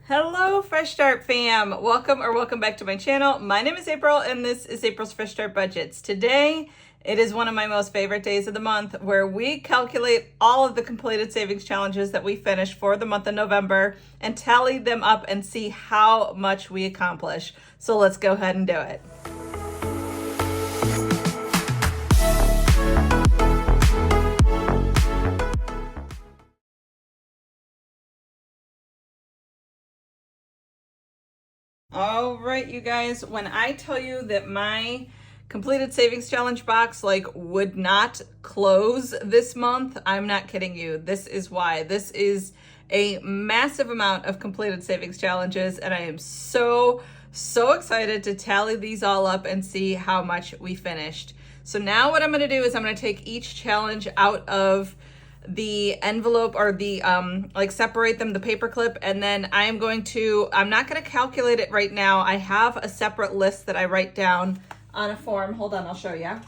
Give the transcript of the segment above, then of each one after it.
Hello, Fresh Start fam. Welcome back to my channel. My name is April and this is April's Fresh Start Budgets. Today, it is one of my most favorite days of the month where we calculate all of the completed savings challenges that we finished for the month of November and tally them up and see how much we accomplish. So let's go ahead and do it. All right, you guys, when I tell you that my completed savings challenge box would not close this month, I'm not kidding you. This is why. This is a massive amount of completed savings challenges, and I am so excited to tally these all up and see how much we finished. So now what I'm going to do is I'm going to take each challenge out of the envelope or the separate them, the paper clip, and then I'm not going to calculate it right now. I have a separate list that I write down on a form. Hold on, I'll show you.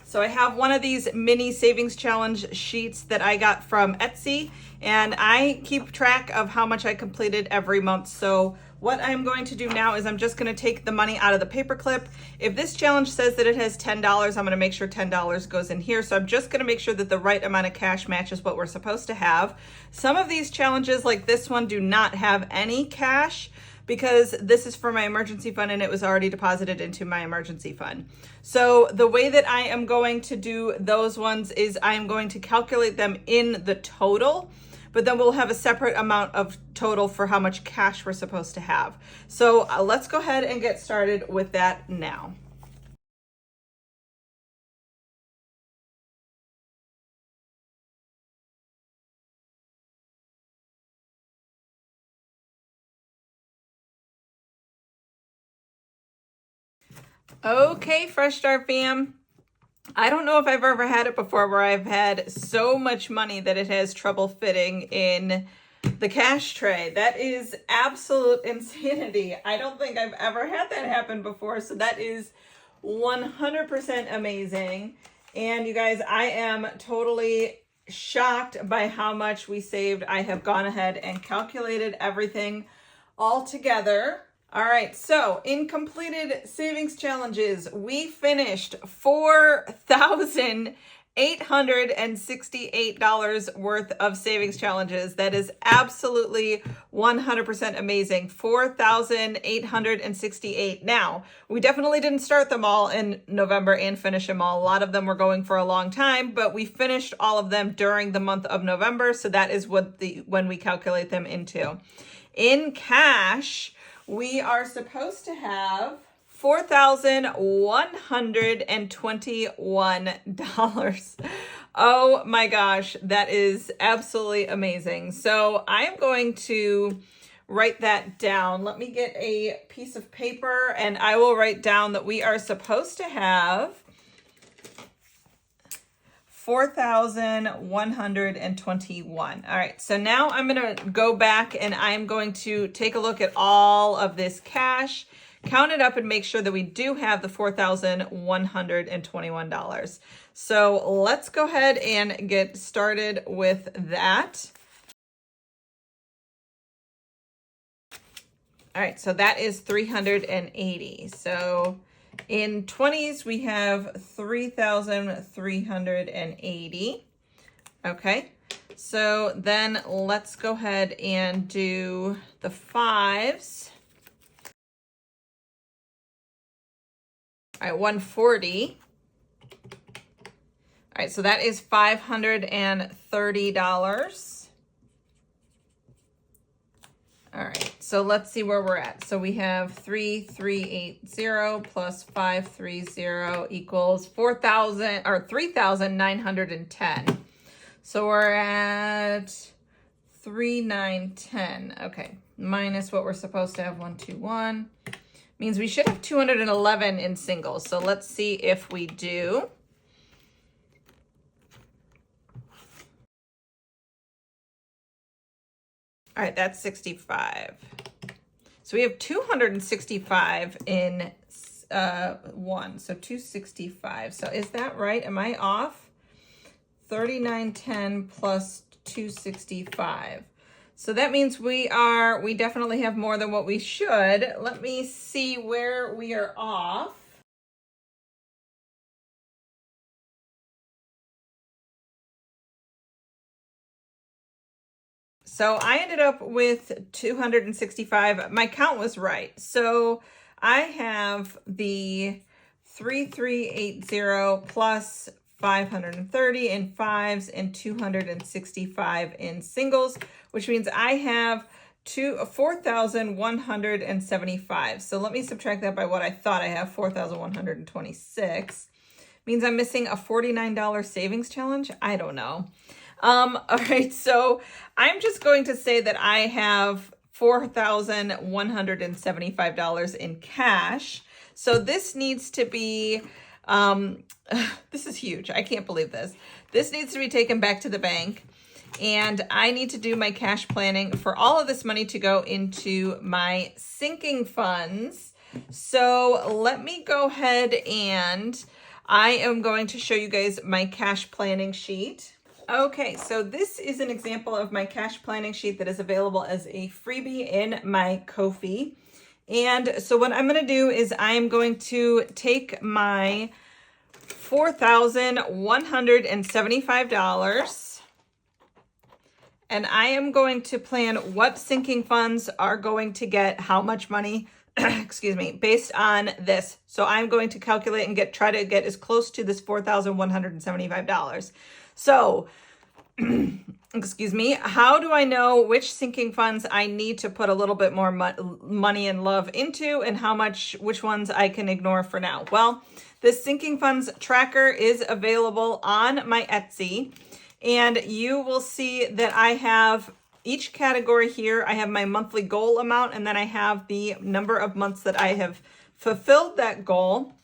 So I have one of these mini savings challenge sheets that I got from Etsy, and I keep track of how much I completed every month. So what I'm going to do now is I'm just going to take the money out of the paper clip. If this challenge says that it has $10, I'm going to make sure $10 goes in here. So I'm just going to make sure that the right amount of cash matches what we're supposed to have. Some of these challenges, like this one, do not have any cash because this is for my emergency fund and it was already deposited into my emergency fund. So the way that I am going to do those ones is I'm going to calculate them in the total, but then we'll have a separate amount of total for how much cash we're supposed to have. So let's go ahead and get started with that now. Okay, Fresh Start fam. I don't know if I've ever had it before where I've had so much money that it has trouble fitting in the cash tray. That is absolute insanity. I don't think I've ever had that happen before. So that is 100% amazing. And you guys, I am totally shocked by how much we saved. I have gone ahead and calculated everything all together. All right, so in completed savings challenges, we finished $4,868 worth of savings challenges. That is absolutely 100% amazing. 4,868. Now, we definitely didn't start them all in November and finish them all. A lot of them were going for a long time, but we finished all of them during the month of November. So that is when we calculate them into. In cash, we are supposed to have $4,121. Oh my gosh, that is absolutely amazing. So I'm going to write that down. Let me get a piece of paper and I will write down that we are supposed to have $4,121. All right, so now I'm going to go back and I'm going to take a look at all of this cash, count it up and make sure that we do have the $4,121. So let's go ahead and get started with that. All right, so that is 380. So in 20s, we have 3,380. Okay, so then let's go ahead and do the fives. All right, 140. All right, so that is $530. All right, so let's see where we're at. So we have 3,380 plus 530 equals 3,910. So we're at 3,910. Okay, minus what we're supposed to have, 121. Means we should have 211 in singles. So let's see if we do. All right, that's 65. So we have 265 in one, so 265. So is that right? Am I off? 3910 plus 265. So that means we definitely have more than what we should. Let me see where we are off. So I ended up with 265. My count was right. So I have the 3380 plus 530 in fives and 265 in singles, which means I have 4,175. So let me subtract that by what I thought I have, 4,126. Means I'm missing a $49 savings challenge. I don't know. All right, so I'm just going to say that I have $4,175 in cash. So this needs to be, this is huge. I can't believe this. This needs to be taken back to the bank. And I need to do my cash planning for all of this money to go into my sinking funds. So let me go ahead and I am going to show you guys my cash planning sheet. Okay, so this is an example of my cash planning sheet that is available as a freebie in my Ko-fi. And so what I'm going to do is I am going to take my $4,175 and I am going to plan what sinking funds are going to get how much money, excuse me, based on this. So I'm going to calculate and try to get as close to this $4,175. So, excuse me, how do I know which sinking funds I need to put a little bit more money and love into and which ones I can ignore for now? Well, this sinking funds tracker is available on my Etsy, and you will see that I have each category here. I have my monthly goal amount, and then I have the number of months that I have fulfilled that goal.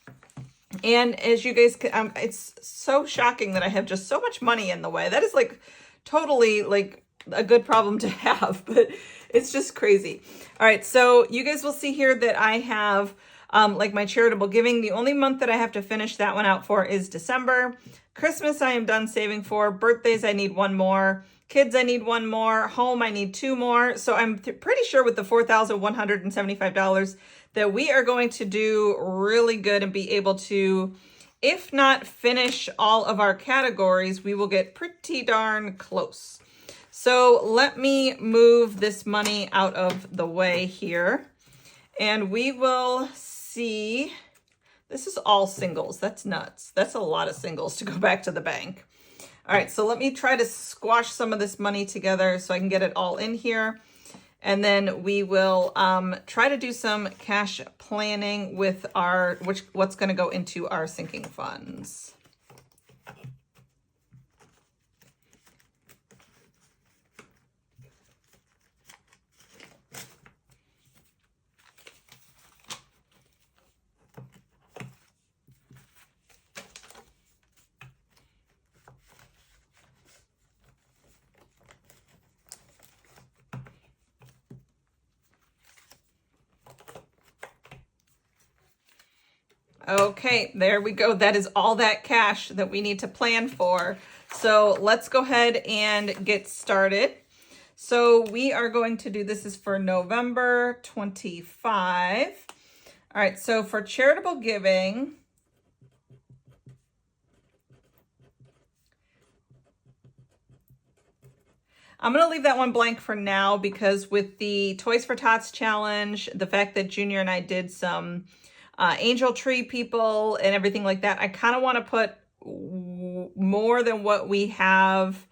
And as you guys can, it's so shocking that I have just so much money in the way. That is like totally like a good problem to have, but it's just crazy. All right, so you guys will see here that I have like my charitable giving. The only month that I have to finish that one out for is December. Christmas I am done saving for. Birthdays I need one more. Kids I need one more. Home I need two more. So I'm pretty sure with the $4,175 that we are going to do really good and be able to, if not finish all of our categories, we will get pretty darn close. So let me move this money out of the way here and we will see. This is all singles. That's nuts. That's a lot of singles to go back to the bank. All right, so let me try to squash some of this money together so I can get it all in here. And then we will try to do some cash planning with what's going to go into our sinking funds. Okay, there we go. That is all that cash that we need to plan for. So let's go ahead and get started. So we are going to do, this is for November 25. All right, so for charitable giving, I'm going to leave that one blank for now because with the Toys for Tots challenge, the fact that Junior and I did some angel tree people and everything like that, I kind of want to put more than what we have,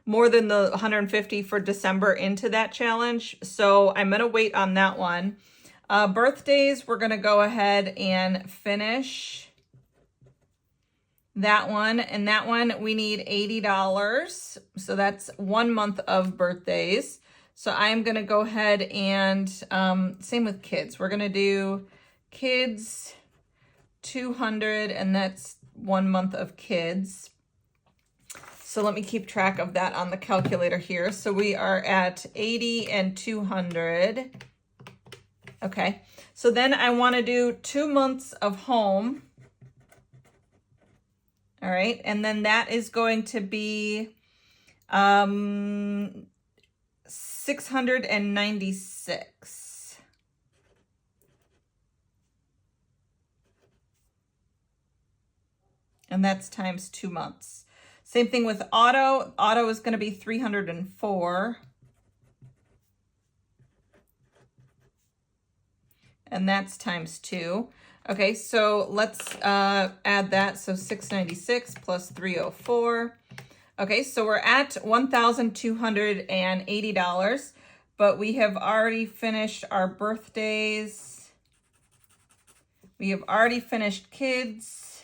more than the 150 for December into that challenge. So I'm going to wait on that one. Birthdays, we're going to go ahead and finish that one. And that one, we need $80. So that's 1 month of birthdays. So I'm going to go ahead and same with kids. We're going to do kids 200, and that's 1 month of kids. So let me keep track of that on the calculator here. So we are at 80 and 200. Okay, so then I want to do 2 months of home. All right, and then that is going to be $696. And that's times 2 months. Same thing with auto. Auto is going to be 304. And that's times 2. Okay, so let's add that. So 696 plus 304. Okay, so we're at $1,280, but we have already finished our birthdays. We have already finished kids.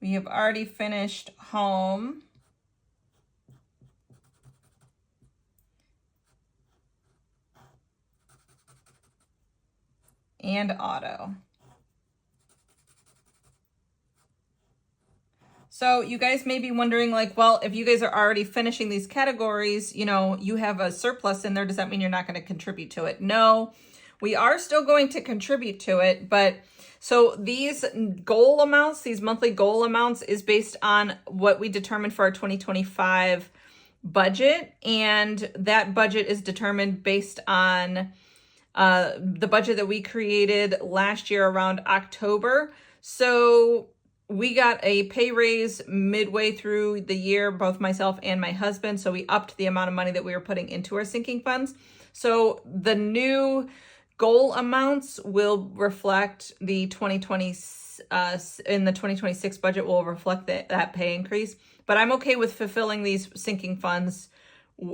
We have already finished home. And auto. So you guys may be wondering, like, well, if you guys are already finishing these categories, you know, you have a surplus in there. Does that mean you're not going to contribute to it? No, we are still going to contribute to it. But so these goal amounts, these monthly goal amounts is based on what we determined for our 2025 budget. And that budget is determined based on the budget that we created last year around October. So we got a pay raise midway through the year, both myself and my husband. So we upped the amount of money that we were putting into our sinking funds. So the new goal amounts will reflect the 2020 in the 2026 budget will reflect that pay increase. But I'm okay with fulfilling these sinking funds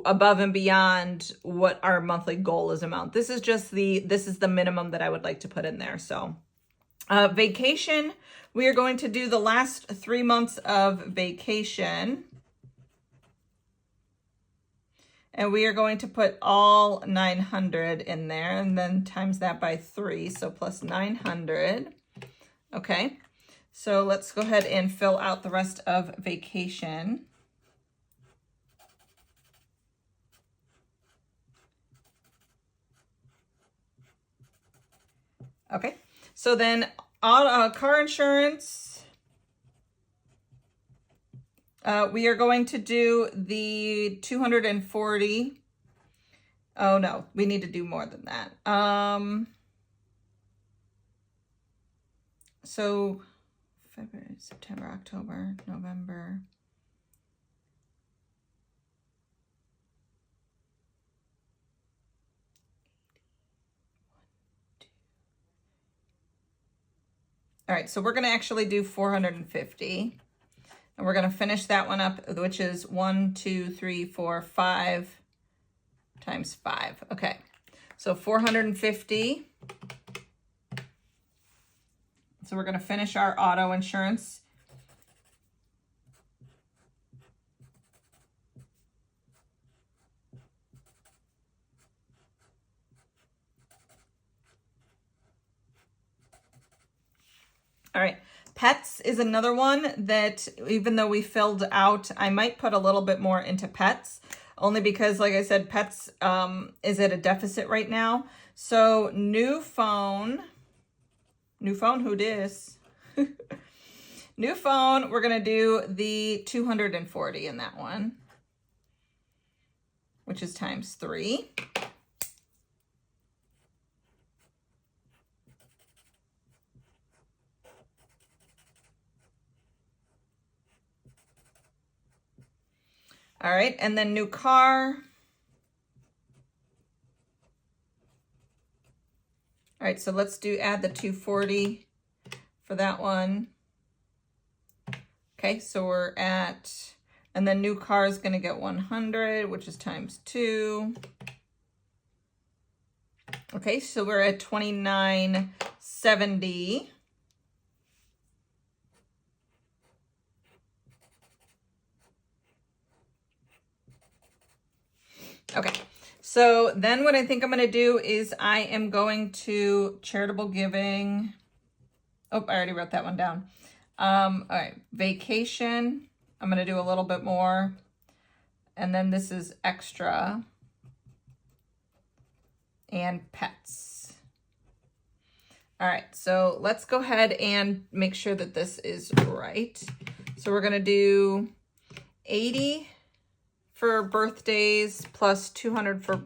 above and beyond what our monthly goal is amount. This is the minimum that I would like to put in there. So vacation, we are going to do the last 3 months of vacation. And we are going to put all 900 in there and then times that by 3. So plus 900. Okay. So let's go ahead and fill out the rest of vacation. Okay. So then car insurance, we are going to do the 240. Oh no, we need to do more than that. So February, September, October, November. All right, so we're going to actually do 450. And we're going to finish that one up, which is 1, 2, 3, 4, 5 times 5. Okay, so 450. So we're going to finish our auto insurance. All right, pets is another one that even though we filled out, I might put a little bit more into pets, only because, like I said, pets is at a deficit right now. So new phone, who dis? New phone, we're going to do the 240 in that one, which is times 3. All right, and then new car. All right, so let's add the 240 for that one. Okay, so we're at, and then new car is gonna get 100, which is times 2. Okay, so we're at 2970. Okay, so then what I think I'm going to do is I am going to charitable giving. Oh, I already wrote that one down. All right, vacation. I'm going to do a little bit more. And then this is extra. And pets. All right, so let's go ahead and make sure that this is right. So we're going to do $80 for birthdays plus $200 for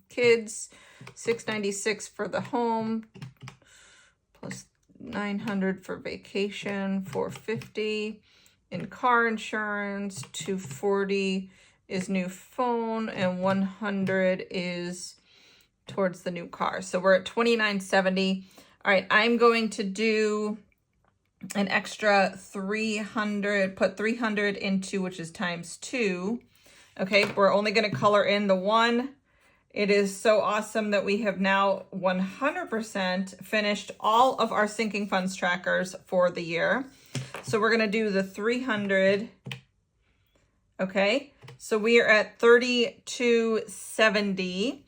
kids, $696 for the home plus $900 for vacation, $450 in car insurance, $240 is new phone, and $100 is towards the new car. So we're at $29.70. All right, I'm going to do an extra $300, put $300 into, which is times 2. Okay, we're only going to color in the 1. It is so awesome that we have now 100% finished all of our sinking funds trackers for the year. So we're going to do the 300. Okay, so we are at $32.70.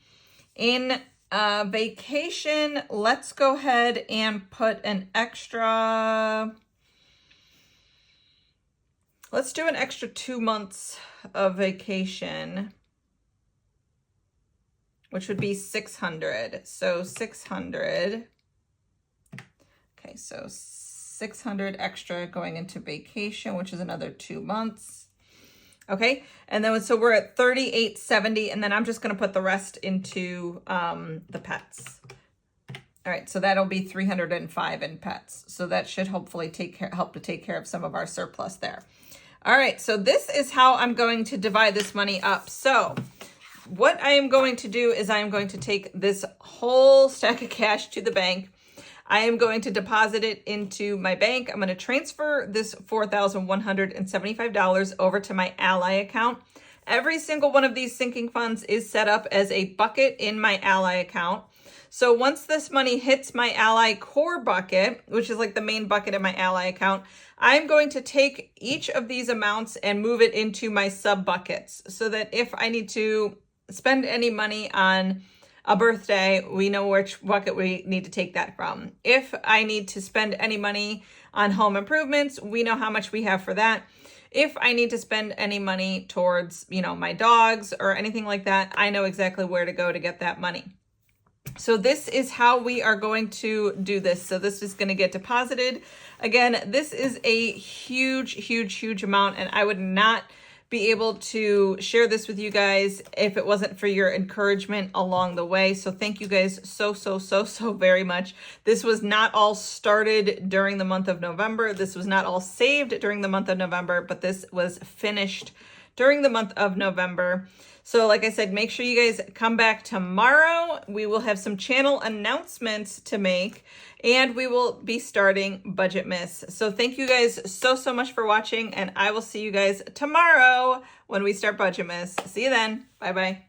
In vacation, let's go ahead and put an extra, let's do an extra 2 months of vacation, which would be $600. So $600. Okay, so $600 extra going into vacation, which is another 2 months. Okay, and then so we're at $38.70, and then I'm just going to put the rest into the pets. All right, so that'll be $305 in pets. So that should hopefully help to take care of some of our surplus there. All right, so this is how I'm going to divide this money up. So what I am going to do is I am going to take this whole stack of cash to the bank. I am going to deposit it into my bank. I'm going to transfer this $4,175 over to my Ally account. Every single one of these sinking funds is set up as a bucket in my Ally account. So once this money hits my Ally core bucket, which is like the main bucket in my Ally account, I'm going to take each of these amounts and move it into my sub buckets so that if I need to spend any money on a birthday, we know which bucket we need to take that from. If I need to spend any money on home improvements, we know how much we have for that. If I need to spend any money towards, my dogs or anything like that, I know exactly where to go to get that money. So this is how we are going to do this. So this is going to get deposited. Again, this is a huge, huge, huge amount, and I would not be able to share this with you guys if it wasn't for your encouragement along the way. So thank you guys so very much. This was not all started during the month of November. This was not all saved during the month of November, but this was finished during the month of November. So like I said, make sure you guys come back tomorrow. We will have some channel announcements to make, and we will be starting Budget Miss. So thank you guys so much for watching, and I will see you guys tomorrow when we start Budget Miss. See you then. Bye-bye.